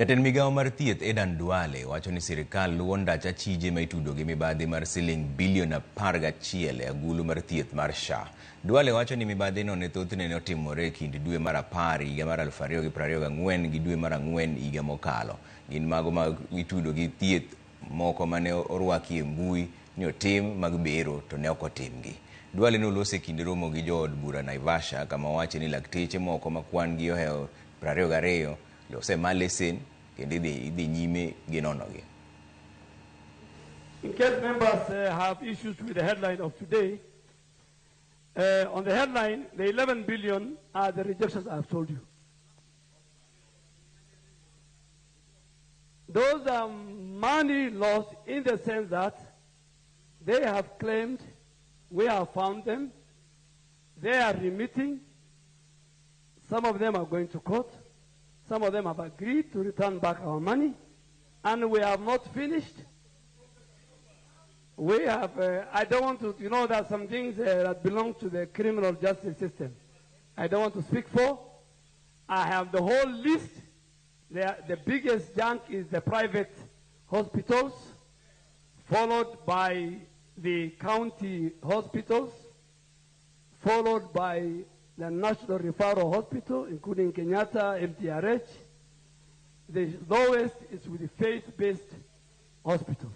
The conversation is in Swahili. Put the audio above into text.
Jatend migawo mar thieth Edan Duale wacho ni sirkal luwo ndach achije mitudo gi mibadhi mar siling bilion 11 e agulu mar thieth mar SHA. Duale wacho ni mibadhi no ne thothne ne otimore e kind dwe mar 10 higa mar 2024 gi dwe mar 4 higa mokalo. Gin mago mag mitudo gi thieth moko mane orwaki e mbui ni otim mag bero to ne ok otimgi. Duale nolose kind romo gi jood bura Naivasha kama wacho ni lakteche moko ma kwan gi ohewo 22 lose malesen kendo idhi nyime gi nonogi. In case members have issues with the headline of today, on the headline, the 11 billion are the rejections I've told you. Those are money lost in the sense that they have claimed we have found them, they are remitting, some of them are going to court, some of them have agreed to return back our money, and we have not finished. We have, I don't want to, you know, there are some things that belong to the criminal justice system. I don't want to speak for. I have the whole list. The biggest junk is the private hospitals, followed by the county hospitals, followed by the National Referral Hospital, including Kenyatta, MTRH. The lowest is with the faith-based hospitals.